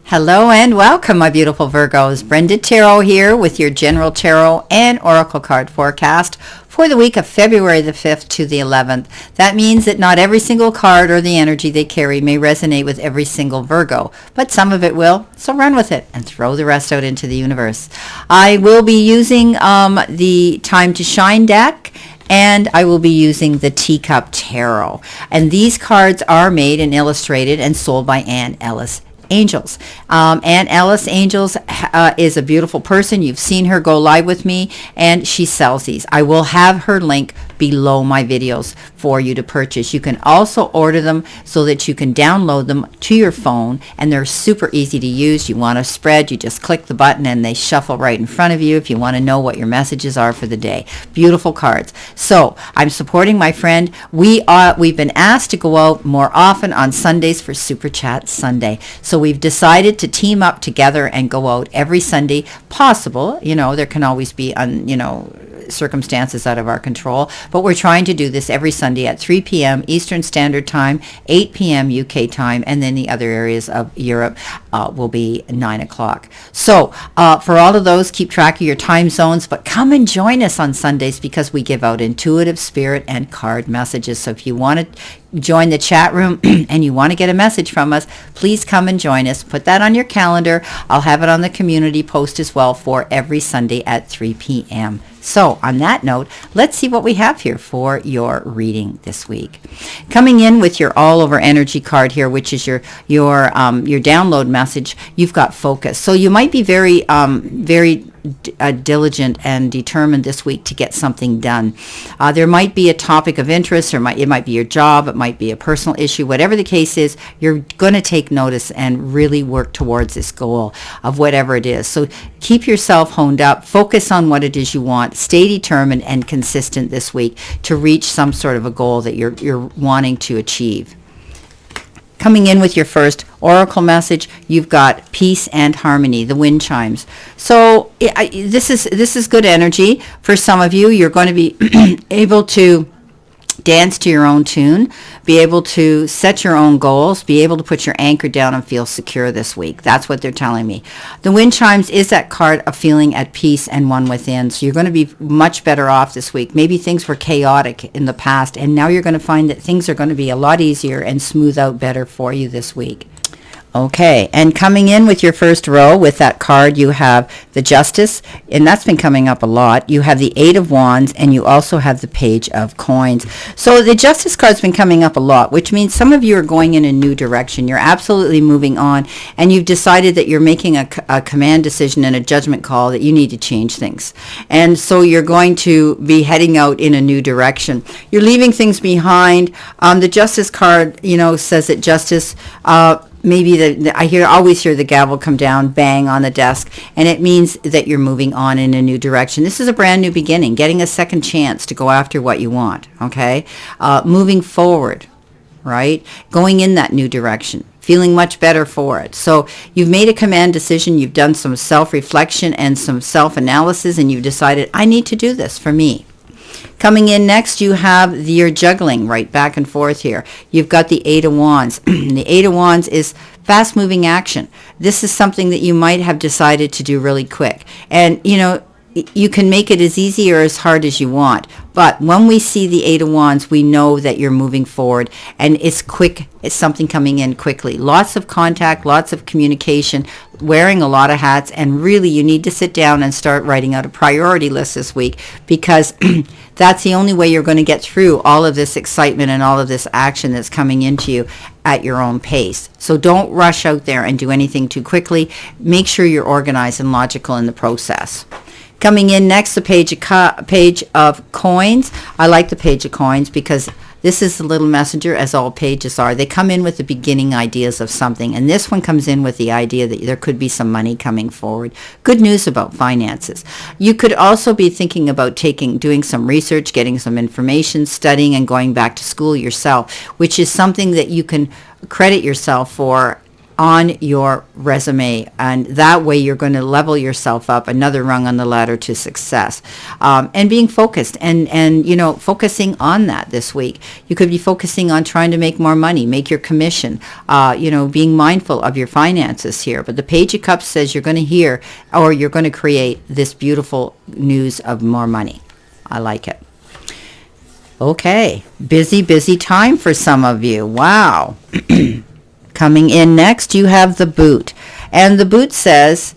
Hello and welcome, my beautiful Virgos. Brenda Taro here with your general tarot and oracle card forecast for the week of February the 5th to the 11th. That means that not every single card or the energy they carry may resonate with every single Virgo, but some of it will, so run with it and throw the rest out into the universe. I will be using the Time to Shine deck, and I will be using the Teacup Tarot. And these cards are made and illustrated and sold by Anne Ellis Angels. Anne Ellis Angels is a beautiful person. You've seen her go live with me, and she sells these. I will have her link below my videos for you to purchase. You can also order them so that you can download them to your phone, and they're super easy to use. You want a spread, you just click the button and they shuffle right in front of you if you want to know what your messages are for the day. Beautiful cards. So I'm supporting my friend. We've been asked to go out more often on Sundays for Super Chat Sunday. So we've decided to team up together and go out every Sunday possible. You know, there can always be circumstances out of our control, but we're trying to do this every Sunday at 3 p.m. Eastern Standard Time, 8 p.m. UK time, and then the other areas of Europe will be 9 o'clock. So for all of those, keep track of your time zones, but come and join us on Sundays because we give out intuitive, spirit, and card messages. So if you want to join the chat room and you want to get a message from us, please come and join us. Put that on your calendar. I'll have it on the community post as well for every Sunday at 3 p.m. So on that note, let's see what we have here for your reading this week. Coming in with your all over energy card here, which is your download message, you've got focus. So you might be very diligent and determined this week to get something done. There might be a topic of interest, or it might be your job, it might be a personal issue. Whatever the case is, you're going to take notice and really work towards this goal of whatever it is. So keep yourself honed up, focus on what it is you want, stay determined and consistent this week to reach some sort of a goal that you're wanting to achieve. Coming in with your first oracle message, you've got peace and harmony, the wind chimes. So this is good energy for some of you. You're going to be able to dance to your own tune, be able to set your own goals, be able to put your anchor down and feel secure this week. That's what they're telling me. The wind chimes is that card of feeling at peace and one within. So you're going to be much better off this week. Maybe things were chaotic in the past, and now you're going to find that things are going to be a lot easier and smooth out better for you this week. Okay, and coming in with your first row with that card, you have the Justice, and that's been coming up a lot. You have the Eight of Wands, and you also have the Page of Coins. So the Justice card's been coming up a lot, which means some of you are going in a new direction. You're absolutely moving on, and you've decided that you're making a command decision and a judgment call that you need to change things. And so you're going to be heading out in a new direction. You're leaving things behind. The Justice card, says that justice, maybe I always hear the gavel come down, bang on the desk, and it means that you're moving on in a new direction. This is a brand new beginning, getting a second chance to go after what you want, okay? Moving forward, right? Going in that new direction, feeling much better for it. So you've made a command decision, you've done some self-reflection and some self-analysis, and you've decided, I need to do this for me. Coming in next, you have your juggling right back and forth here. You've got the Eight of Wands. The Eight of Wands is fast-moving action. This is something that you might have decided to do really quick. And, you can make it as easy or as hard as you want. But when we see the Eight of Wands, we know that you're moving forward, and it's quick. It's something coming in quickly. Lots of contact, lots of communication, wearing a lot of hats, and really you need to sit down and start writing out a priority list this week, because that's the only way you're going to get through all of this excitement and all of this action that's coming into you at your own pace. So don't rush out there and do anything too quickly. Make sure you're organized and logical in the process. Coming in next, the Page of Coins. I like the Page of Coins because this is the little messenger, as all pages are. They come in with the beginning ideas of something, and this one comes in with the idea that there could be some money coming forward. Good news about finances. You could also be thinking about doing some research, getting some information, studying, and going back to school yourself, which is something that you can credit yourself for on your resume, and that way you're going to level yourself up another rung on the ladder to success. And being focused and focusing on that this week. You could be focusing on trying to make more money, make your commission, being mindful of your finances here. But the Page of Cups says you're going to hear, or you're going to create this beautiful news of more money. I like it. Okay, busy time for some of you. Wow. Coming in next, you have the Boot. And the Boot says,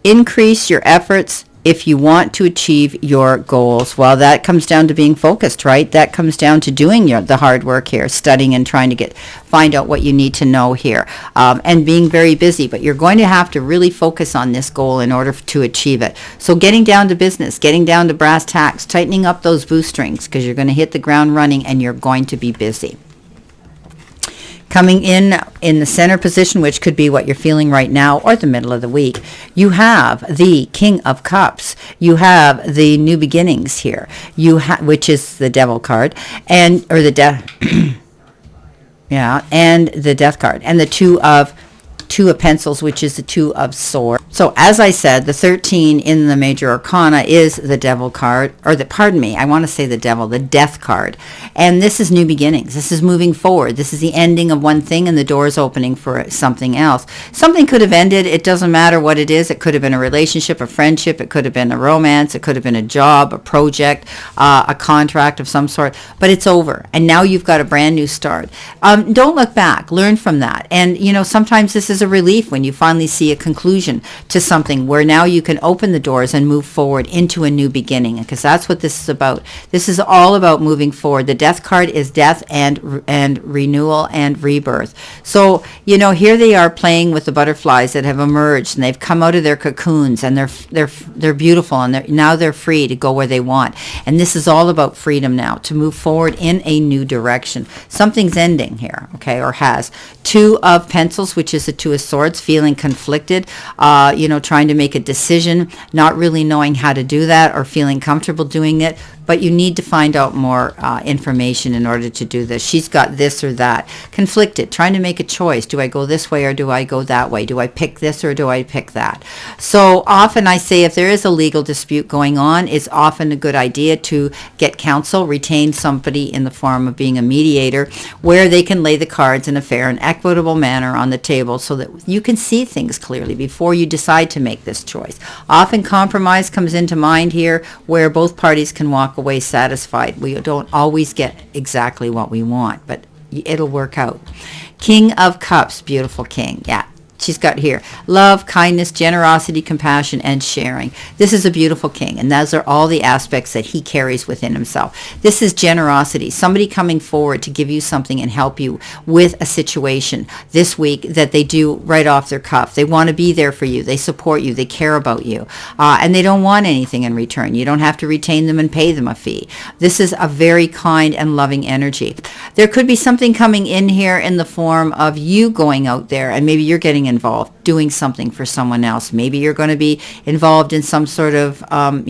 increase your efforts if you want to achieve your goals. Well, that comes down to being focused, right? That comes down to doing the hard work here, studying and trying to find out what you need to know here, and being very busy. But you're going to have to really focus on this goal in order to achieve it. So getting down to business, getting down to brass tacks, tightening up those bowstrings, because you're going to hit the ground running and you're going to be busy. Coming in the center position, which could be what you're feeling right now or the middle of the week, you have the King of Cups. You have the new beginnings here. Which is the Devil card, and the Death card, and the Two of Pencils, which is the Two of Swords. So as I said, the 13 in the Major Arcana is the Devil card, the Death card. And this is new beginnings. This is moving forward. This is the ending of one thing and the doors opening for something else. Something could have ended. It doesn't matter what it is. It could have been a relationship, a friendship. It could have been a romance. It could have been a job, a project, a contract of some sort. But it's over. And now you've got a brand new start. Don't look back. Learn from that. And, sometimes this is a relief when you finally see a conclusion to something where now you can open the doors and move forward into a new beginning, because that's what this is about. This is all about moving forward. The Death card is death and renewal and rebirth. So, here they are playing with the butterflies that have emerged, and they've come out of their cocoons, and they're beautiful, and now they're free to go where they want. And this is all about freedom now, to move forward in a new direction. Something's ending here, okay, or has. Two of Pencils, which is the Two of Swords, feeling conflicted, trying to make a decision, not really knowing how to do that or feeling comfortable doing it. But you need to find out more information in order to do this. She's got this or that. Conflicted, trying to make a choice. Do I go this way or do I go that way? Do I pick this or do I pick that? So often I say if there is a legal dispute going on, it's often a good idea to get counsel, retain somebody in the form of being a mediator, where they can lay the cards in a fair and equitable manner on the table so that you can see things clearly before you decide to make this choice. Often compromise comes into mind here, where both parties can walk away satisfied. We don't always get exactly what we want, but it'll work out. King of Cups, beautiful king. Yeah. She's got here love, kindness, generosity, compassion, and sharing. This is a beautiful king, and those are all the aspects that he carries within himself. This is generosity, somebody coming forward to give you something and help you with a situation this week that they do right off their cuff. They want to be there for you. They support you. They care about you, and they don't want anything in return. You don't have to retain them and pay them a fee. This is a very kind and loving energy. There could be something coming in here in the form of you going out there, and maybe you're getting involved, doing something for someone else. Maybe you're going to be involved in some sort of, in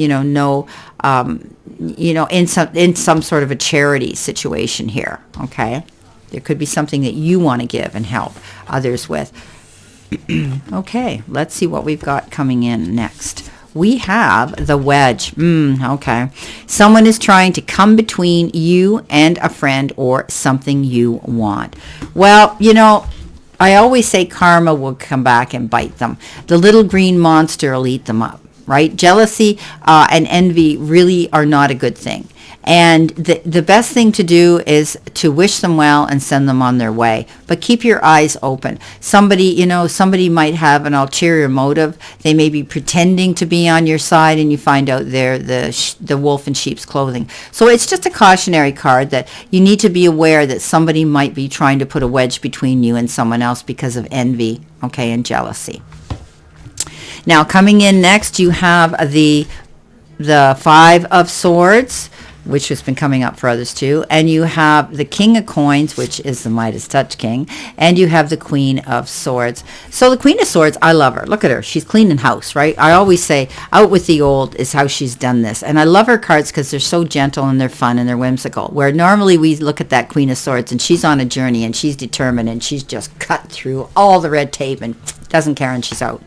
some sort of a charity situation here. Okay, there could be something that you want to give and help others with. Okay, let's see what we've got coming in next. We have the Wedge. Okay. Someone is trying to come between you and a friend or something you want. Well, I always say karma will come back and bite them. The little green monster will eat them up, right? Jealousy and envy really are not a good thing. And the best thing to do is to wish them well and send them on their way. But keep your eyes open. Somebody might have an ulterior motive. They may be pretending to be on your side, and you find out they're the wolf in sheep's clothing. So it's just a cautionary card that you need to be aware that somebody might be trying to put a wedge between you and someone else because of envy, okay, and jealousy. Now, coming in next, you have the Five of Swords. which has been coming up for others too. And you have the King of Coins, which is the Midas Touch King. And you have the Queen of Swords. So the Queen of Swords, I love her. Look at her. She's cleaning house, right? I always say out with the old is how she's done this. And I love her cards because they're so gentle and they're fun and they're whimsical. Where normally we look at that Queen of Swords and she's on a journey and she's determined and she's just cut through all the red tape and doesn't care and she's out.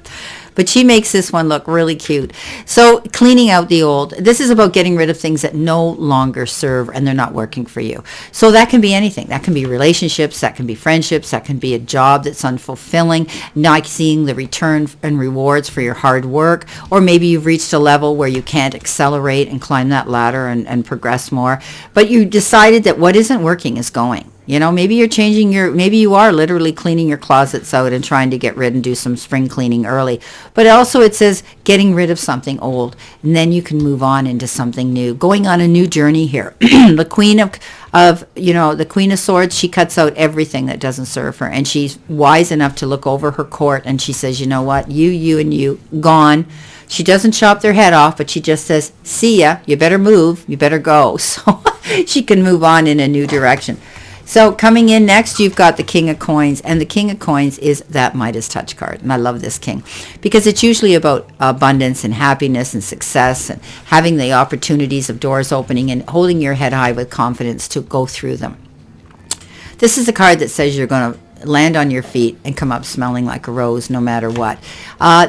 But she makes this one look really cute. So cleaning out the old. This is about getting rid of things that no longer serve and they're not working for you. So that can be anything. That can be relationships. That can be friendships. That can be a job that's unfulfilling. Not seeing the return and rewards for your hard work. Or maybe you've reached a level where you can't accelerate and climb that ladder and progress more. But you decided that what isn't working is going. You know, maybe you're changing maybe you are literally cleaning your closets out and trying to get rid and do some spring cleaning early. But also it says getting rid of something old, and then you can move on into something new, going on a new journey here. The Queen the Queen of Swords, she cuts out everything that doesn't serve her, and she's wise enough to look over her court, and she says, you know what, you, and you, gone. She doesn't chop their head off, but she just says, see ya, you better move, you better go. So she can move on in a new direction. So coming in next, you've got the King of Coins, and the King of Coins is that Midas Touch card. And I love this king because it's usually about abundance and happiness and success and having the opportunities of doors opening and holding your head high with confidence to go through them. This is a card that says you're going to land on your feet and come up smelling like a rose no matter what.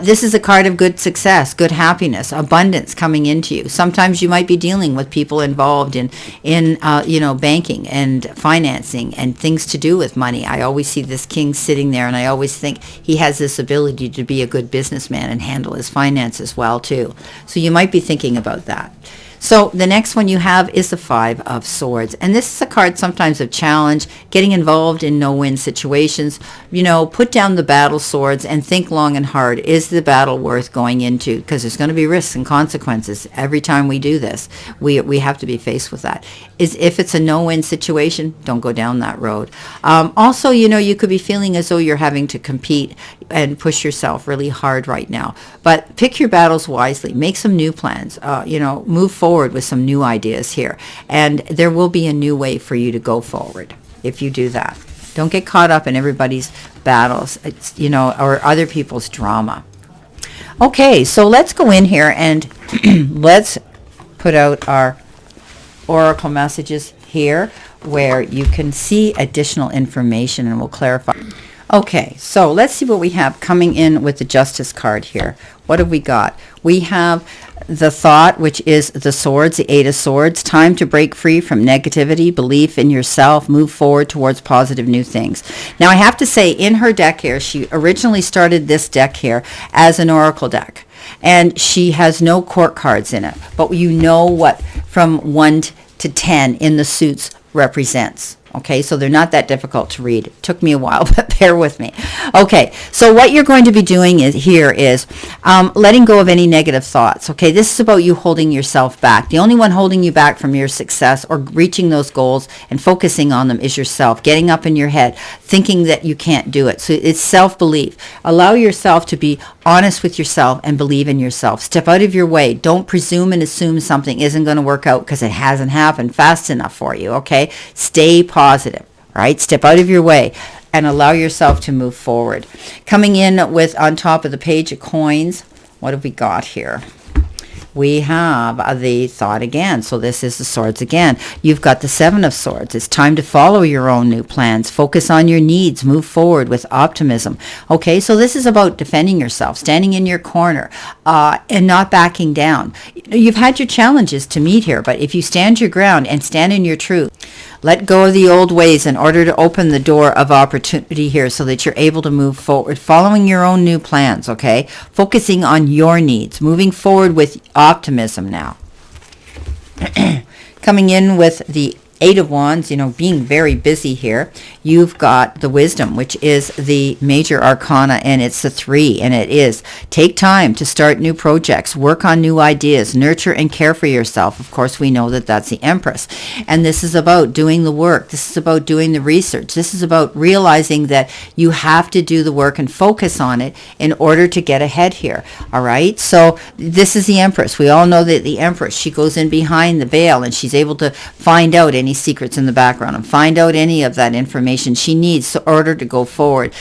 This is a card of good success, good happiness, abundance coming into you. Sometimes you might be dealing with people involved in banking and financing and things to do with money. I always see this king sitting there, and I always think he has this ability to be a good businessman and handle his finances well too. So you might be thinking about that. So the next one you have is the Five of Swords. And this is a card sometimes of challenge, getting involved in no-win situations. You know, put down the battle swords and think long and hard. Is the battle worth going into? Because there's going to be risks and consequences every time we do this. We have to be faced with that. If it's a no-win situation, don't go down that road. Also, you know, you could be feeling as though you're having to compete and push yourself really hard right now. But pick your battles wisely. Make some new plans. Move forward with some new ideas here, and there will be a new way for you to go forward if you do that. Don't get caught up in everybody's battles, or other people's drama. Okay, so let's go in here and let's put out our oracle messages here where you can see additional information, and we'll clarify. Okay, so let's see what we have coming in with the Justice card here. What have we got? We have the Thought, which is the Swords, the Eight of Swords. Time to break free from negativity, belief in yourself, move forward towards positive new things. Now, I have to say, in her deck here, she originally started this deck here as an oracle deck. And she has no court cards in it. But you know what from 1 to 10 in the suits represents. Okay, so they're not that difficult to read. It took me a while, but bear with me. Okay, so what you're going to be doing is letting go of any negative thoughts. Okay, this is about you holding yourself back. The only one holding you back from your success or reaching those goals and focusing on them is yourself. Getting up in your head, thinking that you can't do it. So it's self-belief. Allow yourself to be honest with yourself and believe in yourself. Step out of your way. Don't presume and assume something isn't going to work out because it hasn't happened fast enough for you. Okay, stay positive, right? Step out of your way and allow yourself to move forward. Coming in with on top of the Page of Coins, what have we got here? We have the Thought again. So this is the Swords again. You've got the Seven of Swords. It's time to follow your own new plans. Focus on your needs. Move forward with optimism. Okay, so this is about defending yourself, standing in your corner, and not backing down. You've had your challenges to meet here, but if you stand your ground and stand in your truth, let go of the old ways in order to open the door of opportunity here so that you're able to move forward, following your own new plans, okay? Focusing on your needs, moving forward with optimism now. Coming in with the Eight of Wands, being very busy here. You've got the Wisdom, which is the major arcana, and it's the 3, and it is take time to start new projects, work on new ideas, nurture and care for yourself. Of course, we know that that's the Empress. And this is about doing the work. This is about doing the research. This is about realizing that you have to do the work and focus on it in order to get ahead here. All right. So this is the Empress. We all know that the Empress, she goes in behind the veil and she's able to find out any secrets in the background and find out any of that information she needs in order to go forward.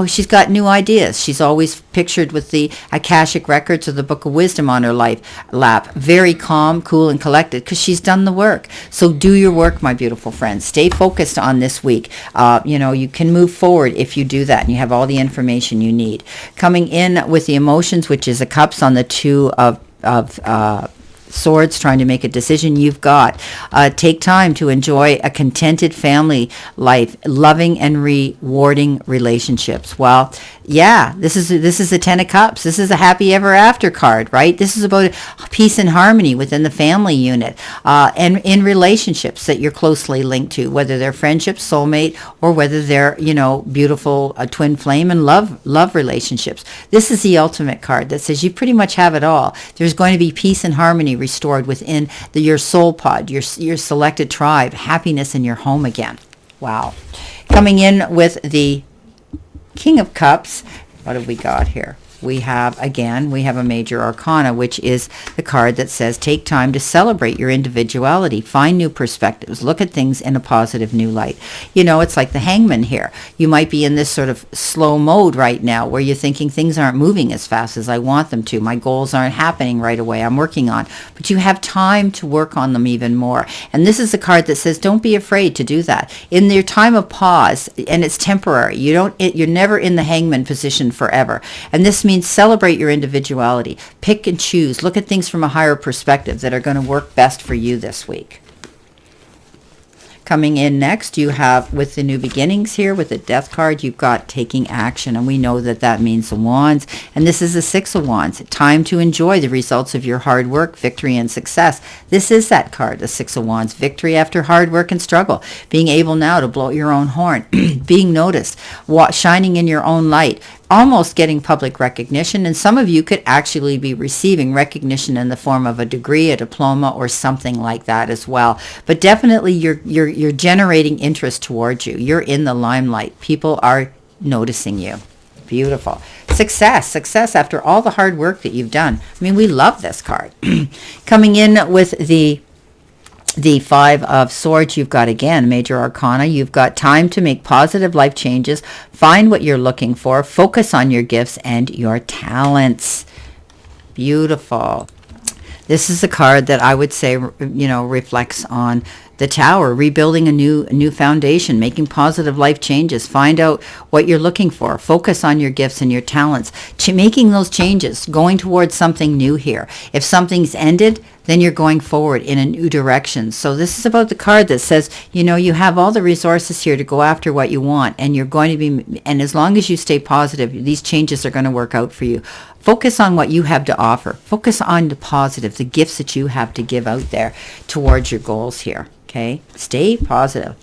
She's got new ideas. She's always pictured with the Akashic records of the Book of Wisdom on her lap. Very calm, cool, and collected because she's done the work. So do your work, my beautiful friends. Stay focused on this week. You can move forward if you do that and you have all the information you need. Coming in with the emotions, which is a Cups on the 2 of Swords, trying to make a decision. You've got take time to enjoy a contented family life, loving and rewarding relationships. Well, yeah, this is the 10 of Cups. This is a happy ever after card, right? This is about peace and harmony within the family unit and in relationships that you're closely linked to, whether they're friendships, soulmate, or whether they're beautiful twin flame and love relationships. This is the ultimate card that says you pretty much have it all. There's going to be peace and harmony restored within your soul pod, your selected tribe, happiness in your home again. Wow. Coming in with the King of Cups, what have we got here? We have a major arcana, which is the card that says take time to celebrate your individuality, find new perspectives, look at things in a positive new light. It's like the Hangman here. You might be in this sort of slow mode right now where you're thinking things aren't moving as fast as I want them to. My goals aren't happening right away. I'm working on, but you have time to work on them even more. And this is a card that says don't be afraid to do that. In your time of pause, and it's temporary. You're never in the Hangman position forever. And this means celebrate your individuality. Pick and choose. Look at things from a higher perspective that are going to work best for you this week. Coming in next, you have with the new beginnings here with the Death card, you've got taking action, and we know that means the Wands, and this is the 6 of Wands. Time to enjoy the results of your hard work, victory, and success. This is that card, the 6 of Wands, victory after hard work and struggle, being able now to blow your own horn, being noticed, shining in your own light, almost getting public recognition, and some of you could actually be receiving recognition in the form of a degree, a diploma, or something like that as well. But definitely you're generating interest towards you. You're in the limelight. People are noticing you. Beautiful. Success after all the hard work that you've done. I mean, we love this card. Coming in with the 5 of Swords, you've got, again, major arcana. You've got time to make positive life changes, find what you're looking for, focus on your gifts and your talents. Beautiful. This is a card that I would say, reflects on the Tower, rebuilding a new foundation, making positive life changes, find out what you're looking for, focus on your gifts and your talents, making those changes, going towards something new here. If something's ended, then you're going forward in a new direction. So this is about the card that says, you have all the resources here to go after what you want, and you're going to be, and as long as you stay positive, these changes are going to work out for you. Focus on what you have to offer. Focus on the positive, the gifts that you have to give out there towards your goals here. Okay? Stay positive.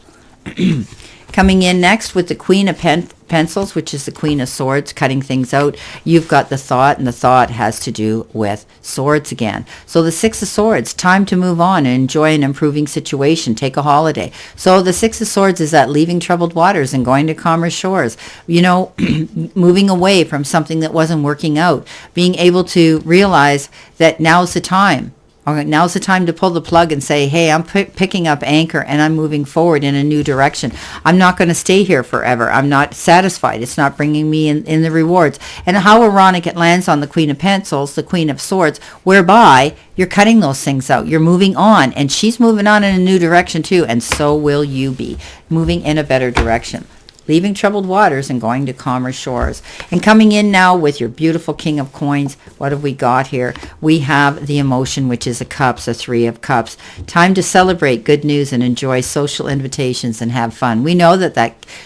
Coming in next with the Queen of Pencils, which is the Queen of Swords, cutting things out. You've got the Thought, and the Thought has to do with swords again. So the 6 of Swords, time to move on and enjoy an improving situation. Take a holiday. So the 6 of Swords is that leaving troubled waters and going to calmer shores. Moving away from something that wasn't working out. Being able to realize that now's the time. Okay, now's the time to pull the plug and say, hey, I'm picking up anchor and I'm moving forward in a new direction. I'm not going to stay here forever. I'm not satisfied. It's not bringing me in the rewards. And how ironic it lands on the Queen of Pencils, the Queen of Swords, whereby you're cutting those things out. You're moving on, and she's moving on in a new direction too, and so will you be, moving in a better direction. leaving troubled waters and going to calmer shores. And coming in now with your beautiful King of Coins, what have we got here? We have the emotion, which is a cups, a 3 of cups. Time to celebrate good news and enjoy social invitations and have fun. We know that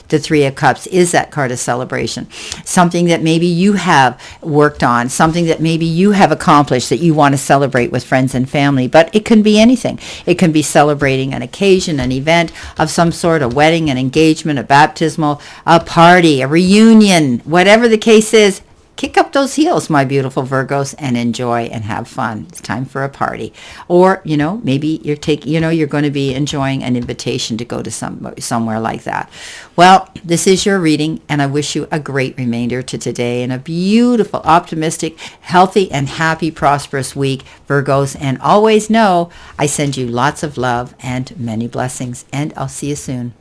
the 3 of cups is that card of celebration. Something that maybe you have worked on, something that maybe you have accomplished that you want to celebrate with friends and family. But it can be anything. It can be celebrating an occasion, an event of some sort, a wedding, an engagement, a baptismal, a party, a reunion, whatever the case is. Kick up those heels, my beautiful Virgos, and enjoy and have fun. It's time for a party. Or, maybe you're going to be enjoying an invitation to go to somewhere like that. Well, this is your reading, and I wish you a great remainder to today and a beautiful, optimistic, healthy, and happy, prosperous week, Virgos. And always know I send you lots of love and many blessings, and I'll see you soon.